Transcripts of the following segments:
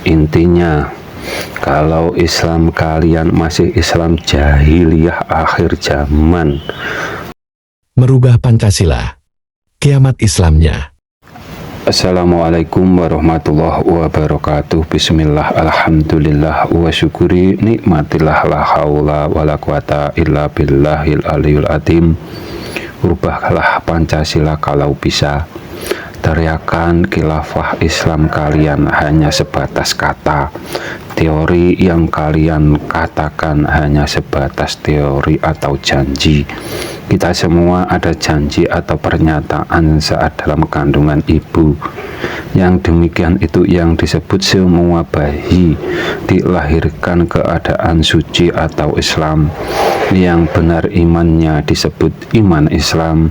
Intinya, kalau Islam kalian masih Islam jahiliyah akhir zaman. Merubah Pancasila, kiamat Islamnya. Assalamualaikum warahmatullahi wabarakatuh. Bismillah, alhamdulillah, wa syukuri nikmatillah, la haula wa la quwata illa billahil aliyul azim. Rubahlah Pancasila kalau bisa. Teriakan khilafah Islam kalian hanya sebatas kata. Teori yang kalian katakan hanya sebatas teori atau janji. Kita semua ada janji atau pernyataan saat dalam kandungan ibu. Yang demikian itu yang disebut semua bayi dilahirkan keadaan suci atau Islam. Yang benar imannya disebut iman Islam.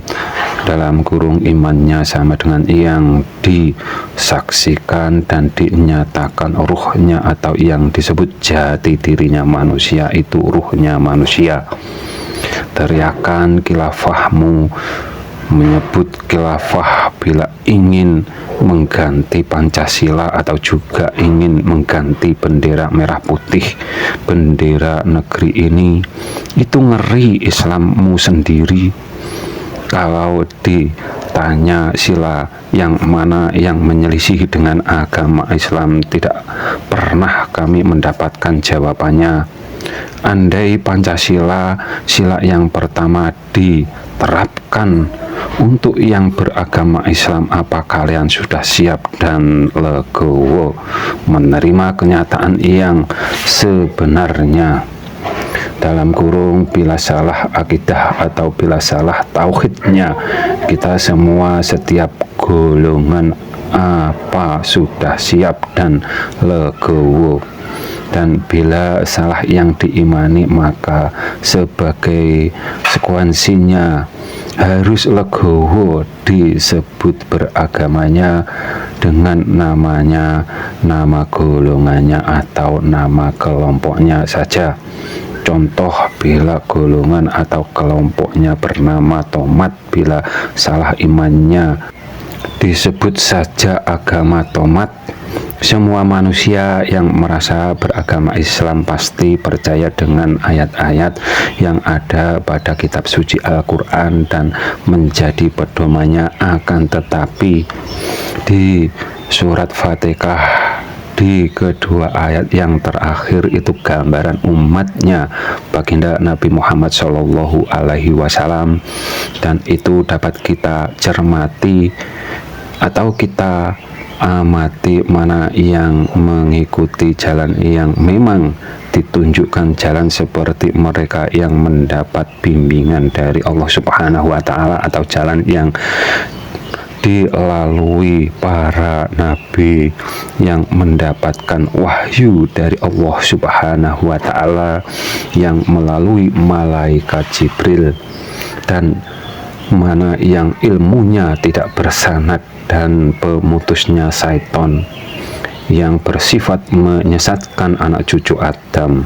Dalam kurung imannya sama dengan yang disaksikan dan dinyatakan ruhnya, atau yang disebut jati dirinya manusia itu ruhnya manusia. Teriakan khilafahmu menyebut khilafah bila ingin mengganti Pancasila atau juga ingin mengganti bendera merah putih, bendera negeri ini. Itu ngeri Islammu sendiri. Kalau ditanya sila yang mana yang menyelisih dengan agama Islam, tidak pernah kami mendapatkan jawabannya. Andai Pancasila, sila yang pertama diterapkan untuk yang beragama Islam, apa kalian sudah siap dan legowo menerima kenyataan yang sebenarnya? Dalam kurung, bila salah akidah atau bila salah tauhidnya, kita semua setiap golongan apa sudah siap dan legowo. Dan bila salah yang diimani, maka sebagai sekuensinya harus legowo disebut beragamanya dengan namanya, nama golongannya atau nama kelompoknya saja. Contoh, bila golongan atau kelompoknya bernama Tomat, bila salah imannya disebut saja agama Tomat. Semua manusia yang merasa beragama Islam pasti percaya dengan ayat-ayat yang ada pada kitab suci Al-Quran dan menjadi pedomannya. Akan tetapi di surat Fatihah, di kedua ayat yang terakhir itu gambaran umatnya baginda Nabi Muhammad Shallallahu Alaihi Wasallam, dan itu dapat kita cermati atau kita amati mana yang mengikuti jalan yang memang ditunjukkan jalan seperti mereka yang mendapat bimbingan dari Allah Subhanahu wa Ta'ala, atau jalan yang dilalui para nabi yang mendapatkan wahyu dari Allah Subhanahu wa Ta'ala yang melalui malaikat Jibril, dan mana yang ilmunya tidak bersanad dan pemutusnya syaitan yang bersifat menyesatkan anak cucu Adam.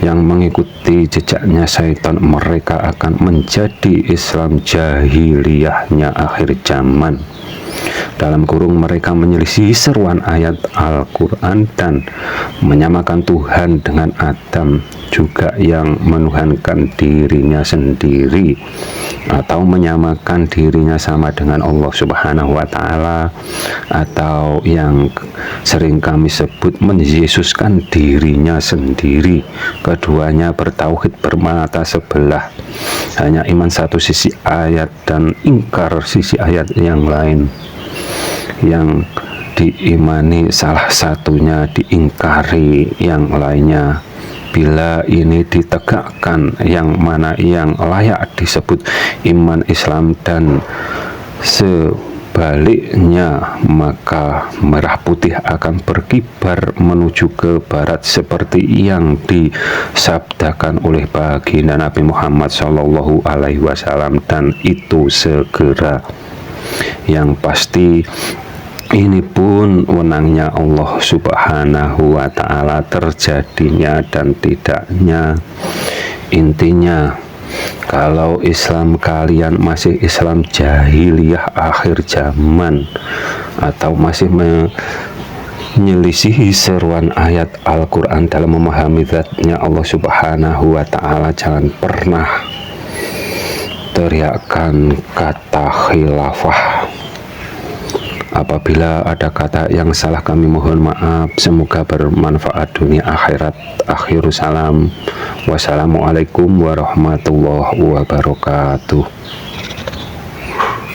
Yang mengikuti jejaknya syaitan, mereka akan menjadi Islam jahiliyahnya akhir zaman. Dalam kurung, mereka menyelisih seruan ayat Al-Quran dan menyamakan Tuhan dengan Adam, juga yang menuhankan dirinya sendiri atau menyamakan dirinya sama dengan Allah Subhanahu wa Ta'ala, atau yang sering kami sebut menyesuskan dirinya sendiri. Keduanya bertauhid bermata sebelah, hanya iman satu sisi ayat dan ingkar sisi ayat yang lain. Yang diimani salah satunya diingkari yang lainnya. Bila ini ditegakkan, yang mana yang layak disebut iman Islam dan sebaliknya, maka merah putih akan berkibar menuju ke barat seperti yang disabdakan oleh baginda Nabi Muhammad Shallallahu Alaihi Wasallam, dan itu segera. Yang pasti ini pun wenangnya Allah Subhanahu wa Ta'ala terjadinya dan tidaknya. Intinya, kalau Islam kalian masih Islam jahiliyah akhir zaman, atau masih menyelisihi seruan ayat Al-Quran dalam memahami zatnya Allah Subhanahu wa Ta'ala, jangan pernah teriakkan kata khilafah. Apabila ada kata yang salah, kami mohon maaf. Semoga bermanfaat dunia akhirat. Akhirus salam. Wassalamualaikum warahmatullahi wabarakatuh.